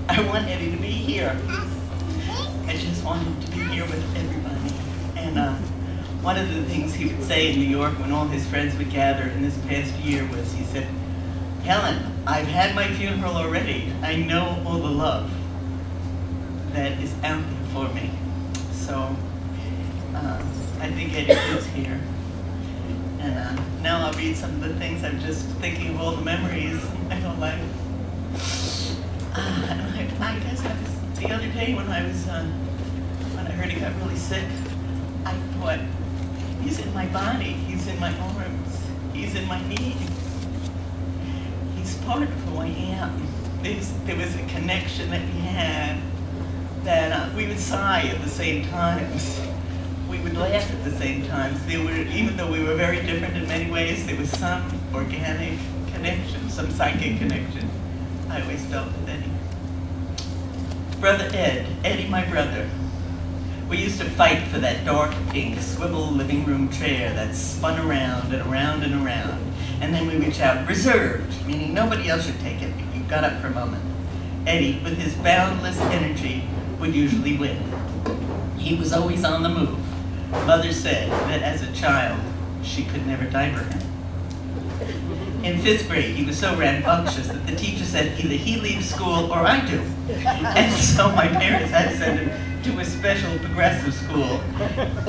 I want Eddie to be here. I just want him to be here with everybody. And one of the things he would say in New York when all his friends would gather in this past year was, he said, Helen, I've had my funeral already. I know all the love that is out there for me. So I think Eddie is here. And now I'll read some of the things. I'm just thinking of all the memories in my whole life. I guess the other day when I heard he got really sick, I thought, he's in my body, he's in my arms, he's in my knees. He's part of who I am. There was a connection that we had that we would sigh at the same times. We would laugh at the same times. Even though we were very different in many ways, there was some organic connection, some psychic connection. I always felt with Eddie. Brother Ed, Eddie my brother. We used to fight for that dark pink swivel living room chair that spun around and around and around. And then we would shout, reserved, meaning nobody else should take it if you got up for a moment. Eddie, with his boundless energy, would usually win. He was always on the move. Mother said that as a child, she could never diaper him. In 5th grade, he was so rambunctious that the teacher said either he leaves school or I do. And so my parents had to send him to a special progressive school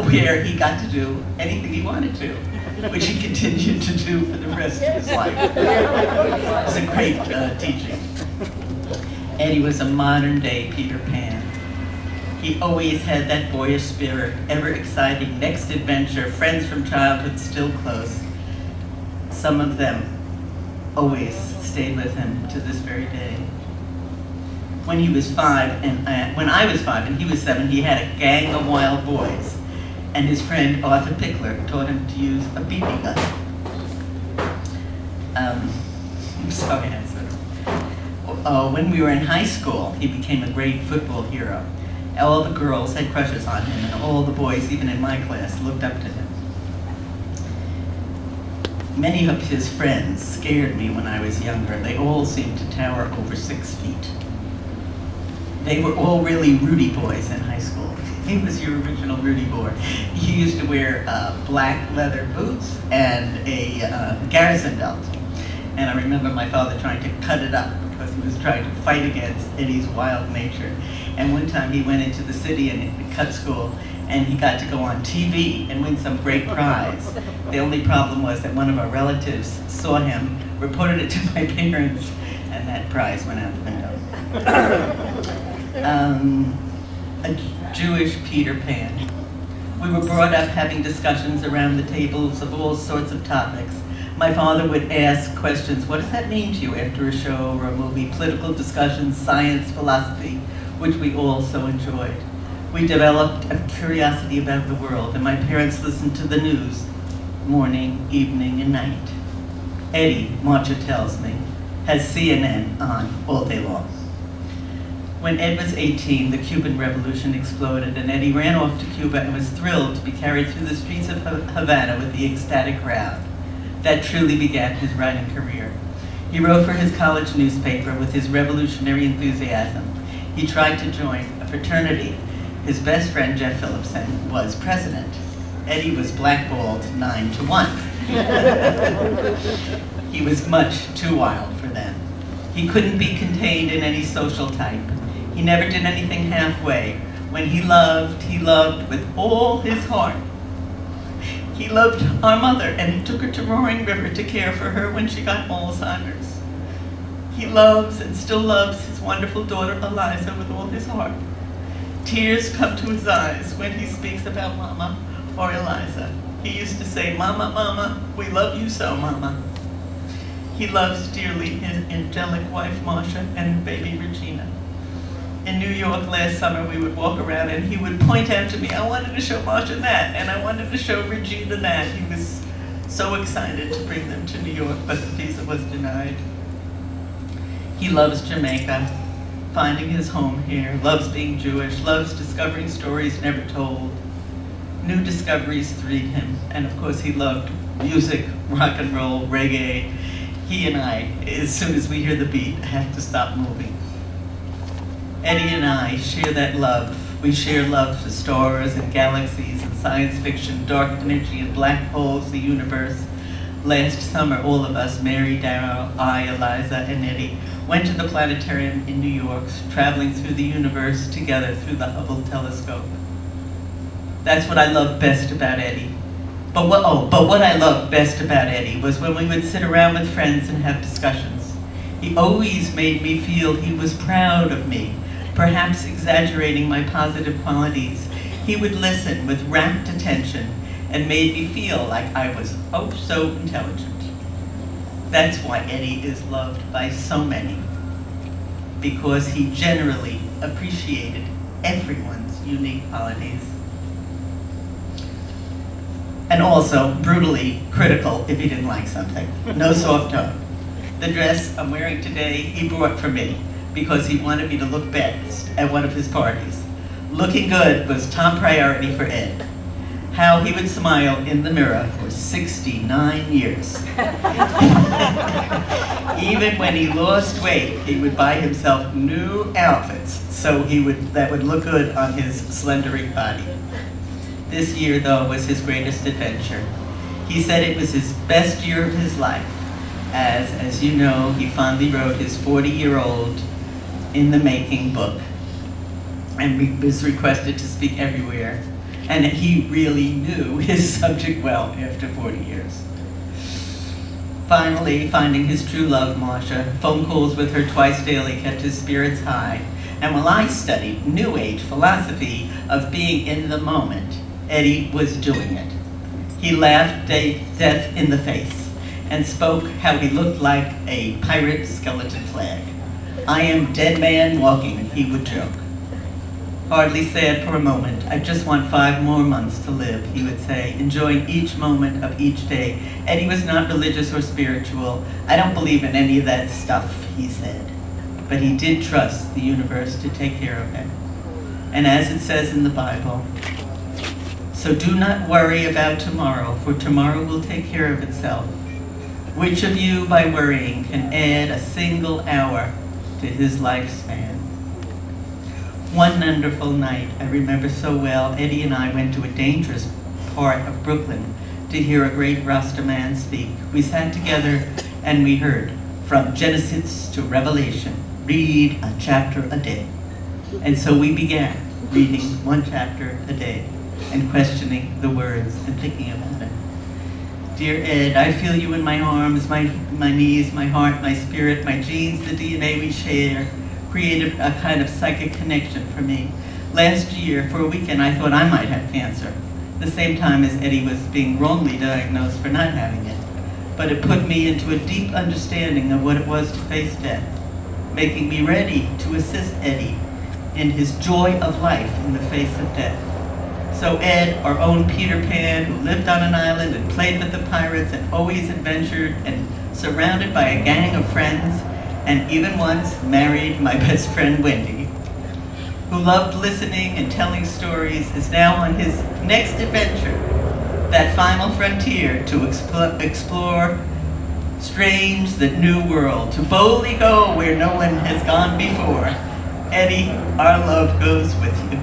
where he got to do anything he wanted to, which he continued to do for the rest of his life. It was a great teaching. Eddie was a modern-day Peter Pan. He always had that boyish spirit, ever-exciting next adventure, friends from childhood still close. Some of them always stayed with him to this very day. When he was 5, and when I was 5 and he was 7, he had a gang of wild boys, and his friend Arthur Pickler taught him to use a BB gun. I'm sorry, when we were in high school, he became a great football hero. All the girls had crushes on him, and all the boys, even in my class, looked up to him. Many of his friends scared me when I was younger. They all seemed to tower over 6 feet. They were all really Rudy boys in high school. He was your original Rudy boy. He used to wear black leather boots and a garrison belt. And I remember my father trying to cut it up because he was trying to fight against Eddie's wild nature. And one time he went into the city and cut school, and he got to go on TV and win some great prize. The only problem was that one of our relatives saw him, reported it to my parents, and that prize went out the window. A Jewish Peter Pan. We were brought up having discussions around the tables of all sorts of topics. My father would ask questions, what does that mean to you after a show or a movie? Political discussions, science, philosophy, which we all so enjoyed. We developed a curiosity about the world, and my parents listened to the news morning, evening, and night. Eddie, Marcia tells me, has CNN on all day long. When Ed was 18, the Cuban Revolution exploded, and Eddie ran off to Cuba and was thrilled to be carried through the streets of Havana with the ecstatic crowd. That truly began his writing career. He wrote for his college newspaper with his revolutionary enthusiasm. He tried to join a fraternity. His best friend, Jeff Phillipson, was president. Eddie was blackballed 9-1. He was much too wild for them. He couldn't be contained in any social type. He never did anything halfway. When he loved with all his heart. He loved our mother, and he took her to Roaring River to care for her when she got Alzheimer's. He loves and still loves his wonderful daughter, Eliza, with all his heart. Tears come to his eyes when he speaks about Mama or Eliza. He used to say, Mama, Mama, we love you so, Mama. He loves dearly his angelic wife, Marcia, and baby, Regina. In New York last summer, we would walk around and he would point out to me, I wanted to show Marcia that, and I wanted to show Regina that. He was so excited to bring them to New York, but the visa was denied. He loves Jamaica, finding his home here, loves being Jewish, loves discovering stories never told. New discoveries thrilled him, and of course he loved music, rock and roll, reggae. He and I, as soon as we hear the beat, have to stop moving. Eddie and I share that love. We share love for stars and galaxies and science fiction, dark energy and black holes, the universe. Last summer, all of us, Mary, Darryl, I, Eliza, and Eddie, went to the planetarium in New York, traveling through the universe together through the Hubble telescope. That's what I love best about Eddie. But what I loved best about Eddie was when we would sit around with friends and have discussions. He always made me feel he was proud of me, perhaps exaggerating my positive qualities. He would listen with rapt attention and made me feel like I was oh so intelligent. That's why Eddie is loved by so many, because he generally appreciated everyone's unique qualities. And also brutally critical if he didn't like something. No soft tone. The dress I'm wearing today, he brought for me because he wanted me to look best at one of his parties. Looking good was top priority for Ed. How he would smile in the mirror for 69 years. Even when he lost weight, he would buy himself new outfits so that would look good on his slendering body. This year, though, was his greatest adventure. He said it was his best year of his life, as you know, he fondly wrote his 40-year-old in the making book and was requested to speak everywhere. And he really knew his subject well after 40 years. Finally, finding his true love, Marsha, phone calls with her twice daily kept his spirits high. And while I studied New Age philosophy of being in the moment, Eddie was doing it. He laughed death in the face and spoke how he looked like a pirate skeleton flag. I am dead man walking, he would joke. Hardly sad for a moment. I just want 5 more months to live, he would say, enjoying each moment of each day. Eddie was not religious or spiritual. I don't believe in any of that stuff, he said. But he did trust the universe to take care of him. And as it says in the Bible, so do not worry about tomorrow, for tomorrow will take care of itself. Which of you, by worrying, can add a single hour to his lifespan? One wonderful night, I remember so well, Eddie and I went to a dangerous part of Brooklyn to hear a great Rasta man speak. We sat together and we heard, from Genesis to Revelation, read a chapter a day. And so we began reading 1 chapter a day and questioning the words and thinking about it. Dear Ed, I feel you in my arms, my knees, my heart, my spirit, my genes, the DNA we share, created a kind of psychic connection for me. Last year, for a weekend, I thought I might have cancer, the same time as Eddie was being wrongly diagnosed for not having it. But it put me into a deep understanding of what it was to face death, making me ready to assist Eddie in his joy of life in the face of death. So Ed, our own Peter Pan, who lived on an island and played with the pirates and always adventured and surrounded by a gang of friends, and even once married my best friend Wendy, who loved listening and telling stories, is now on his next adventure, that final frontier to explore strange, the new world, to boldly go where no one has gone before. Eddie, our love goes with you.